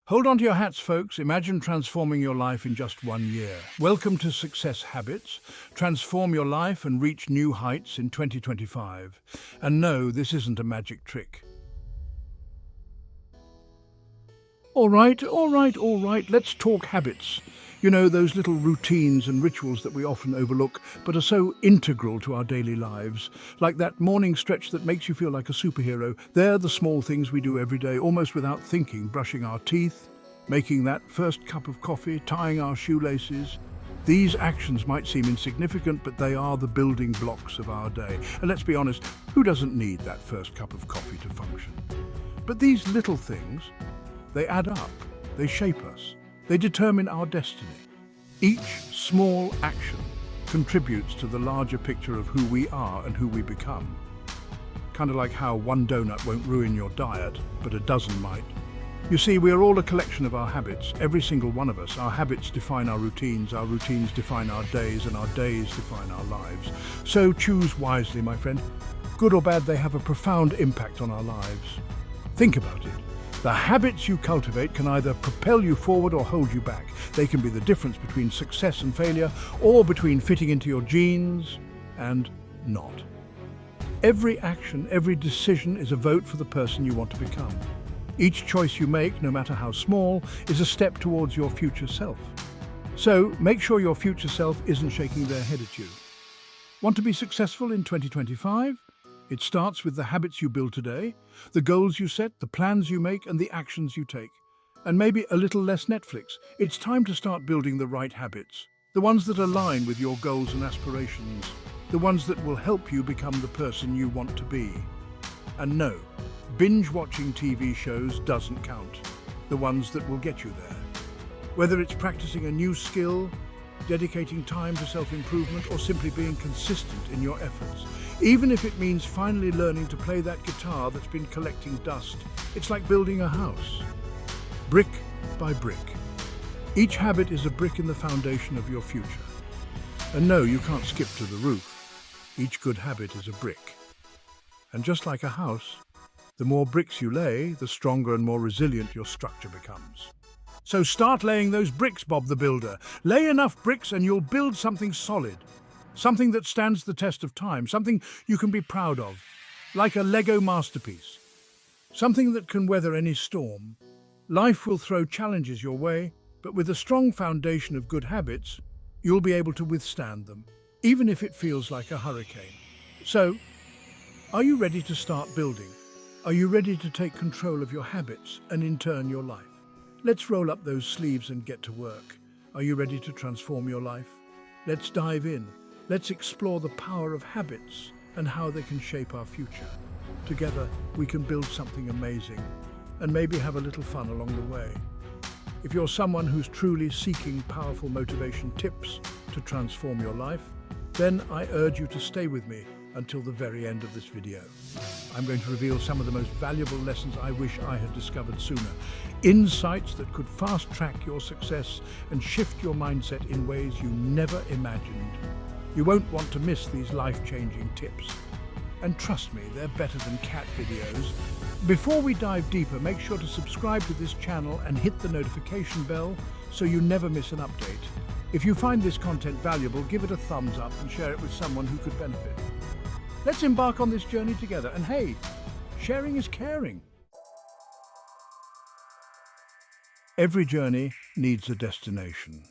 Hold on to your hats, folks. Imagine transforming your life in just 1 year. Welcome to Success Habits. Transform your life and reach new heights in 2025. And no, this isn't a magic trick. All right. Let's talk habits. You know, those little routines and rituals that we often overlook, but are so integral to our daily lives. Like that morning stretch that makes you feel like a superhero. They're the small things we do every day, almost without thinking. Brushing our teeth, making that first cup of coffee, tying our shoelaces. These actions might seem insignificant, but they are the building blocks of our day. And let's be honest, who doesn't need that first cup of coffee to function? But these little things, they add up. They shape us. They determine our destiny. Each small action contributes to the larger picture of who we are and who we become. Kind of like how one donut won't ruin your diet, but a dozen might. You see, we are all a collection of our habits, every single one of us. Our habits define our routines define our days, and our days define our lives. So choose wisely, my friend. Good or bad, they have a profound impact on our lives. Think about it. The habits you cultivate can either propel you forward or hold you back. They can be the difference between success and failure, or between fitting into your genes and not. Every action, every decision is a vote for the person you want to become. Each choice you make, no matter how small, is a step towards your future self. So make sure your future self isn't shaking their head at you. Want to be successful in 2025? It starts with the habits you build today, the goals you set, the plans you make, and the actions you take. And maybe a little less Netflix. It's time to start building the right habits, the ones that align with your goals and aspirations, the ones that will help you become the person you want to be. And no, binge-watching TV shows doesn't count, the ones that will get you there. Whether it's practicing a new skill, dedicating time to self-improvement, or simply being consistent in your efforts. Even if it means finally learning to play that guitar that's been collecting dust, it's like building a house, brick by brick. Each habit is a brick in the foundation of your future. And no, you can't skip to the roof. Each good habit is a brick. And just like a house, the more bricks you lay, the stronger and more resilient your structure becomes. So start laying those bricks, Bob the Builder. Lay enough bricks and you'll build something solid. Something that stands the test of time, something you can be proud of, like a Lego masterpiece. Something that can weather any storm. Life will throw challenges your way, but with a strong foundation of good habits, you'll be able to withstand them, even if it feels like a hurricane. So, are you ready to start building? Are you ready to take control of your habits and in turn your life? Let's roll up those sleeves and get to work. Are you ready to transform your life? Let's dive in. Let's explore the power of habits and how they can shape our future. Together, we can build something amazing and maybe have a little fun along the way. If you're someone who's truly seeking powerful motivation tips to transform your life, then I urge you to stay with me until the very end of this video. I'm going to reveal some of the most valuable lessons I wish I had discovered sooner. Insights that could fast-track your success and shift your mindset in ways you never imagined. You won't want to miss these life-changing tips. And trust me, they're better than cat videos. Before we dive deeper, make sure to subscribe to this channel and hit the notification bell so you never miss an update. If you find this content valuable, give it a thumbs up and share it with someone who could benefit. Let's embark on this journey together. And hey, sharing is caring. Every journey needs a destination.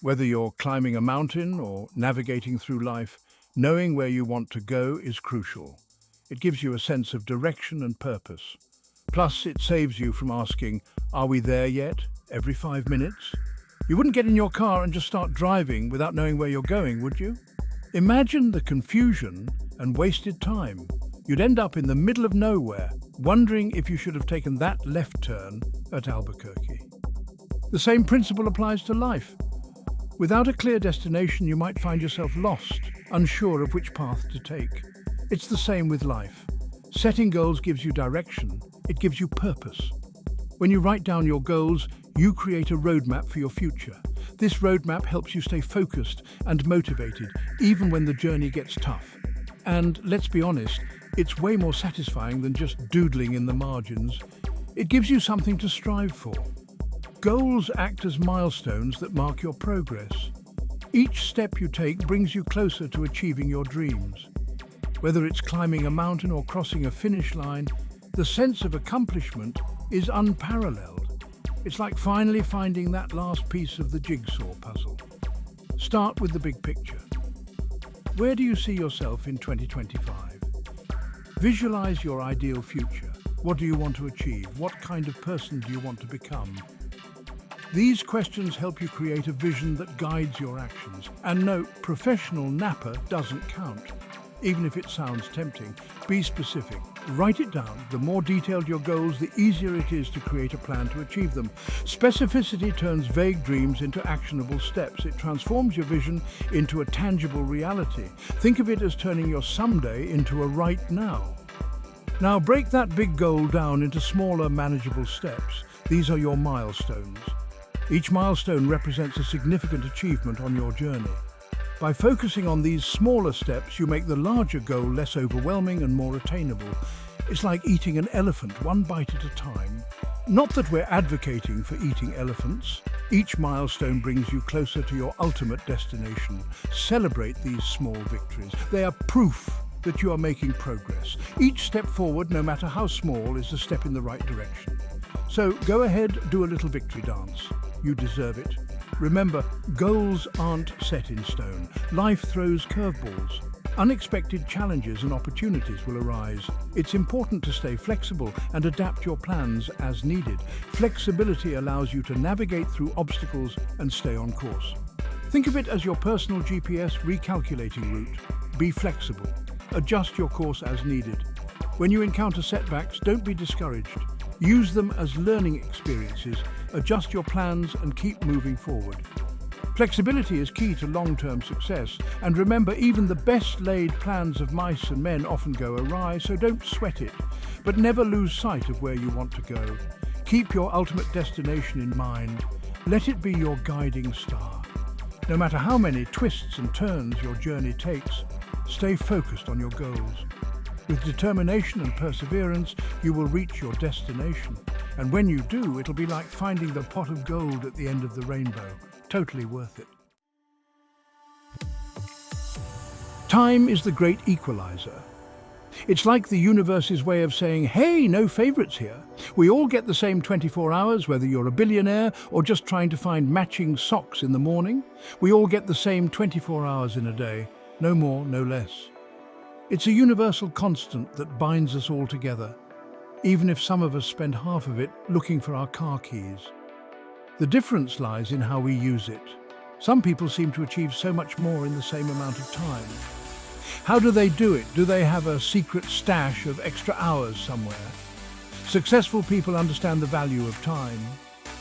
Whether you're climbing a mountain or navigating through life, knowing where you want to go is crucial. It gives you a sense of direction and purpose. Plus, it saves you from asking, "Are we there yet?" every 5 minutes. You wouldn't get in your car and just start driving without knowing where you're going, would you? Imagine the confusion and wasted time. You'd end up in the middle of nowhere, wondering if you should have taken that left turn at Albuquerque. The same principle applies to life. Without a clear destination, you might find yourself lost, unsure of which path to take. It's the same with life. Setting goals gives you direction. It gives you purpose. When you write down your goals, you create a roadmap for your future. This roadmap helps you stay focused and motivated, even when the journey gets tough. And let's be honest, it's way more satisfying than just doodling in the margins. It gives you something to strive for. Goals act as milestones that mark your progress. Each step you take brings you closer to achieving your dreams. Whether it's climbing a mountain or crossing a finish line, the sense of accomplishment is unparalleled. It's like finally finding that last piece of the jigsaw puzzle. Start with the big picture. Where do you see yourself in 2025? Visualize your ideal future. What do you want to achieve? What kind of person do you want to become? These questions help you create a vision that guides your actions. And note, professional napper doesn't count. Even if it sounds tempting, be specific. Write it down. The more detailed your goals, the easier it is to create a plan to achieve them. Specificity turns vague dreams into actionable steps. It transforms your vision into a tangible reality. Think of it as turning your someday into a right now. Now break that big goal down into smaller, manageable steps. These are your milestones. Each milestone represents a significant achievement on your journey. By focusing on these smaller steps, you make the larger goal less overwhelming and more attainable. It's like eating an elephant one bite at a time. Not that we're advocating for eating elephants. Each milestone brings you closer to your ultimate destination. Celebrate these small victories. They are proof that you are making progress. Each step forward, no matter how small, is a step in the right direction. So go ahead, do a little victory dance. You deserve it. Remember, goals aren't set in stone. Life throws curveballs. Unexpected challenges and opportunities will arise. It's important to stay flexible and adapt your plans as needed. Flexibility allows you to navigate through obstacles and stay on course. Think of it as your personal GPS recalculating route. Be flexible. Adjust your course as needed. When you encounter setbacks, don't be discouraged. Use them as learning experiences. Adjust your plans and keep moving forward. Flexibility is key to long-term success. And remember, even the best-laid plans of mice and men often go awry, so don't sweat it. But never lose sight of where you want to go. Keep your ultimate destination in mind. Let it be your guiding star. No matter how many twists and turns your journey takes, stay focused on your goals. With determination and perseverance, you will reach your destination. And when you do, it'll be like finding the pot of gold at the end of the rainbow. Totally worth it. Time is the great equalizer. It's like the universe's way of saying, hey, no favorites here. We all get the same 24 hours, whether you're a billionaire or just trying to find matching socks in the morning. We all get the same 24 hours in a day. No more, no less. It's a universal constant that binds us all together, even if some of us spend half of it looking for our car keys. The difference lies in how we use it. Some people seem to achieve so much more in the same amount of time. How do they do it? Do they have a secret stash of extra hours somewhere? Successful people understand the value of time.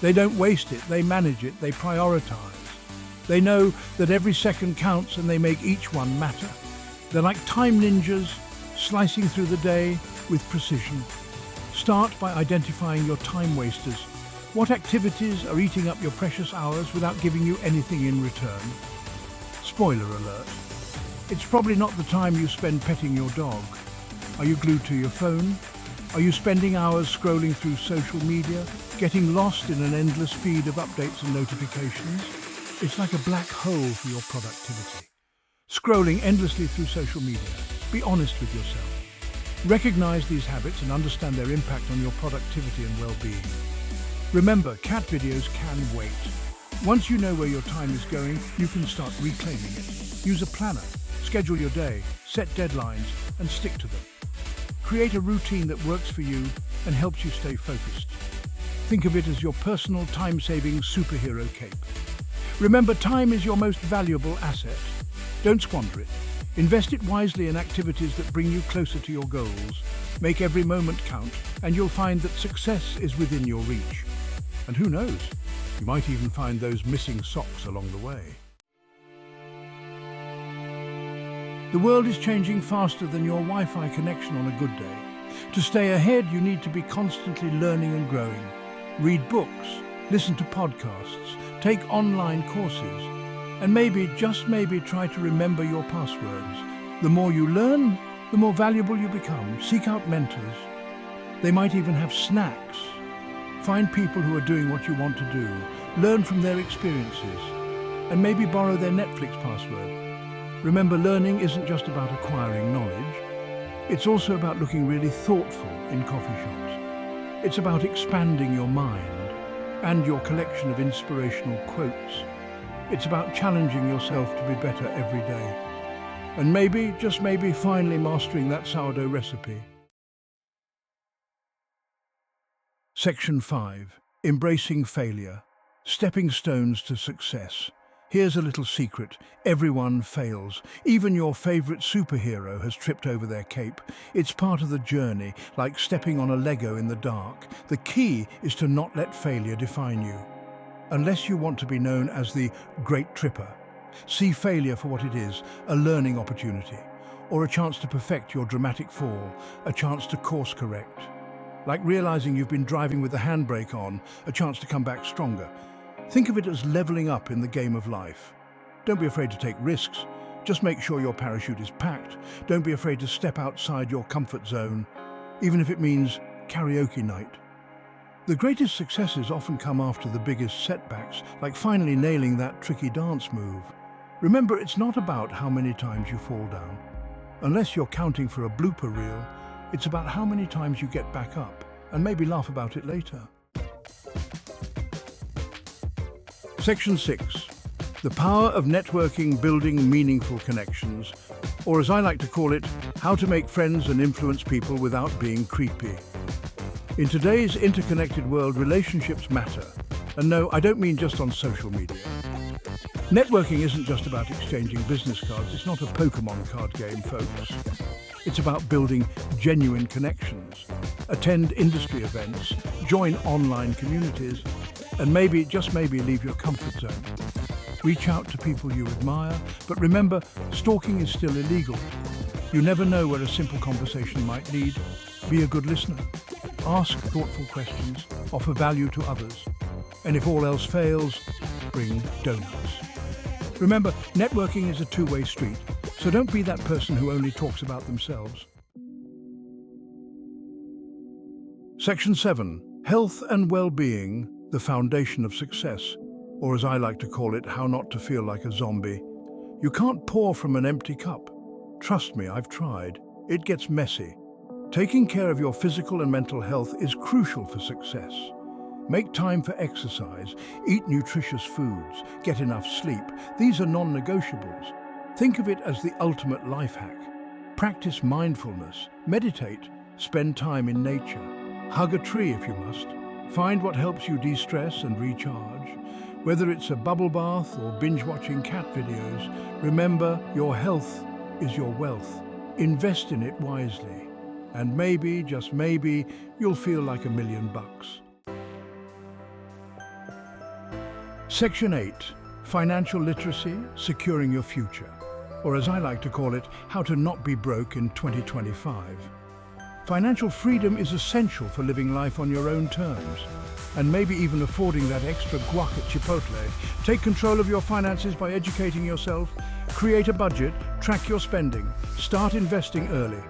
They don't waste it, they manage it, they prioritize. They know that every second counts and they make each one matter. They're like time ninjas, slicing through the day with precision. Start by identifying your time wasters. What activities are eating up your precious hours without giving you anything in return? Spoiler alert. It's probably not the time you spend petting your dog. Are you glued to your phone? Are you spending hours scrolling through social media, getting lost in an endless feed of updates and notifications? It's like a black hole for your productivity. Scrolling endlessly through social media. Be honest with yourself. Recognize these habits and understand their impact on your productivity and well-being. Remember, cat videos can wait. Once you know where your time is going, you can start reclaiming it. Use a planner, schedule your day, set deadlines, and stick to them. Create a routine that works for you and helps you stay focused. Think of it as your personal time-saving superhero cape. Remember, time is your most valuable asset. Don't squander it. Invest it wisely in activities that bring you closer to your goals. Make every moment count, and you'll find that success is within your reach. And who knows, you might even find those missing socks along the way. The world is changing faster than your Wi-Fi connection on a good day. To stay ahead, you need to be constantly learning and growing. Read books, listen to podcasts, take online courses, and maybe, just maybe, try to remember your passwords. The more you learn, the more valuable you become. Seek out mentors. They might even have snacks. Find people who are doing what you want to do, learn from their experiences, and maybe borrow their Netflix password. Remember, learning isn't just about acquiring knowledge. It's also about looking really thoughtful in coffee shops. It's about expanding your mind and your collection of inspirational quotes. It's about challenging yourself to be better every day. And maybe, just maybe, finally mastering that sourdough recipe. Section 5. Embracing failure. Stepping stones to success. Here's a little secret. Everyone fails. Even your favorite superhero has tripped over their cape. It's part of the journey, like stepping on a Lego in the dark. The key is to not let failure define you. Unless you want to be known as the Great Tripper. See failure for what it is, a learning opportunity, or a chance to perfect your dramatic fall, a chance to course correct. Like realizing you've been driving with the handbrake on, a chance to come back stronger. Think of it as leveling up in the game of life. Don't be afraid to take risks. Just make sure your parachute is packed. Don't be afraid to step outside your comfort zone, even if it means karaoke night. The greatest successes often come after the biggest setbacks, like finally nailing that tricky dance move. Remember, it's not about how many times you fall down. Unless you're counting for a blooper reel, it's about how many times you get back up, and maybe laugh about it later. Section 6. The power of networking, building meaningful connections, or as I like to call it, how to make friends and influence people without being creepy. In today's interconnected world, relationships matter. And no, I don't mean just on social media. Networking isn't just about exchanging business cards. It's not a Pokemon card game, folks. It's about building genuine connections. Attend industry events, join online communities, and maybe, just maybe, leave your comfort zone. Reach out to people you admire, but remember, stalking is still illegal. You never know where a simple conversation might lead. Be a good listener. Ask thoughtful questions, offer value to others, and if all else fails, bring donuts. Remember, networking is a two-way street, so don't be that person who only talks about themselves. Section 7. Health and well-being, the foundation of success, or as I like to call it, how not to feel like a zombie. You can't pour from an empty cup. Trust me, I've tried. It gets messy. Taking care of your physical and mental health is crucial for success. Make time for exercise, eat nutritious foods, get enough sleep. These are non-negotiables. Think of it as the ultimate life hack. Practice mindfulness, meditate, spend time in nature. Hug a tree if you must. Find what helps you de-stress and recharge. Whether it's a bubble bath or binge-watching cat videos, remember, your health is your wealth. Invest in it wisely. And maybe, just maybe, you'll feel like $1 million. Section 8. Financial literacy, securing your future. Or as I like to call it, how to not be broke in 2025. Financial freedom is essential for living life on your own terms, and maybe even affording that extra guac at Chipotle. Take control of your finances by educating yourself, create a budget, track your spending, start investing early.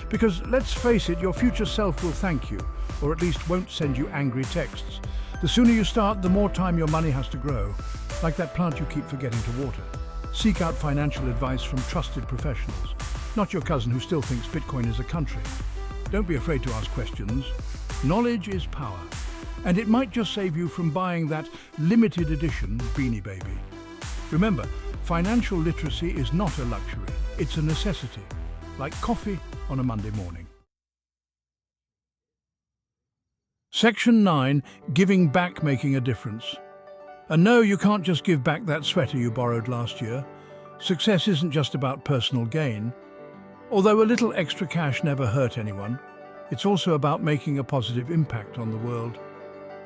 Because let's face it, your future self will thank you, or at least won't send you angry texts. The sooner you start, the more time your money has to grow, like that plant you keep forgetting to water. Seek out financial advice from trusted professionals, not your cousin who still thinks Bitcoin is a country. Don't be afraid to ask questions. Knowledge is power, and it might just save you from buying that limited edition Beanie Baby. Remember, financial literacy is not a luxury, it's a necessity, like coffee on a Monday morning. Section 9. Giving back, making a difference. And no, you can't just give back that sweater you borrowed last year. Success isn't just about personal gain. Although a little extra cash never hurt anyone, it's also about making a positive impact on the world.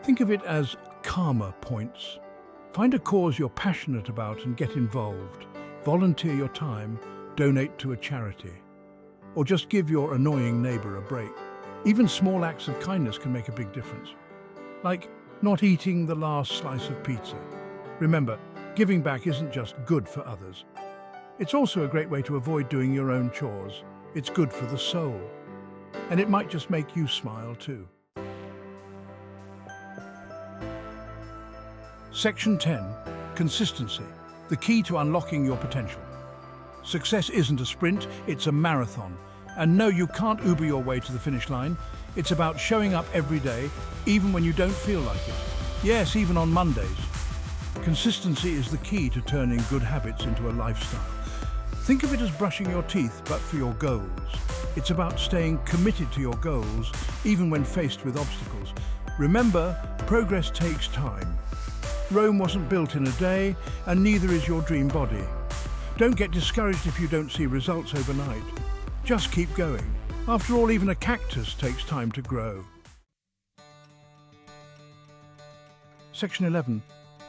Think of it as karma points. Find a cause you're passionate about and get involved. Volunteer your time, donate to a charity, or just give your annoying neighbor a break. Even small acts of kindness can make a big difference. Like not eating the last slice of pizza. Remember, giving back isn't just good for others. It's also a great way to avoid doing your own chores. It's good for the soul. And it might just make you smile too. Section 10. Consistency, the key to unlocking your potential. Success isn't a sprint, it's a marathon. And no, you can't Uber your way to the finish line. It's about showing up every day, even when you don't feel like it. Yes, even on Mondays. Consistency is the key to turning good habits into a lifestyle. Think of it as brushing your teeth, but for your goals. It's about staying committed to your goals, even when faced with obstacles. Remember, progress takes time. Rome wasn't built in a day, and neither is your dream body. Don't get discouraged if you don't see results overnight. Just keep going. After all, even a cactus takes time to grow. Section 11.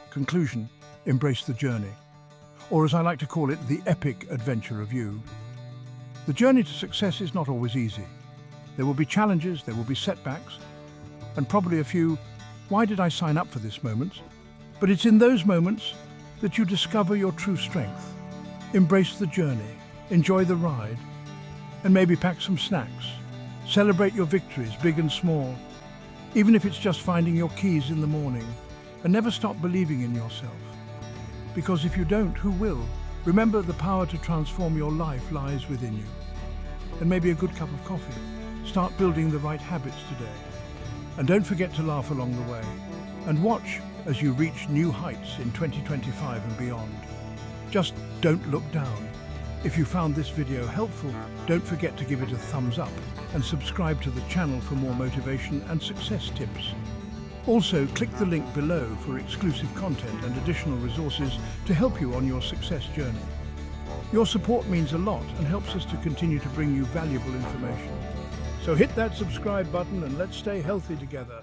Conclusion. Embrace the journey. Or as I like to call it, the epic adventure of you. The journey to success is not always easy. There will be challenges, there will be setbacks, and probably a few, why did I sign up for this moments? But it's in those moments that you discover your true strength. Embrace the journey, enjoy the ride, and maybe pack some snacks. Celebrate your victories, big and small, even if it's just finding your keys in the morning. And never stop believing in yourself. Because if you don't, who will? Remember, the power to transform your life lies within you. And maybe a good cup of coffee. Start building the right habits today. And don't forget to laugh along the way. And watch as you reach new heights in 2025 and beyond. Just don't look down. If you found this video helpful, don't forget to give it a thumbs up and subscribe to the channel for more motivation and success tips. Also, click the link below for exclusive content and additional resources to help you on your success journey. Your support means a lot and helps us to continue to bring you valuable information. So hit that subscribe button and let's stay healthy together.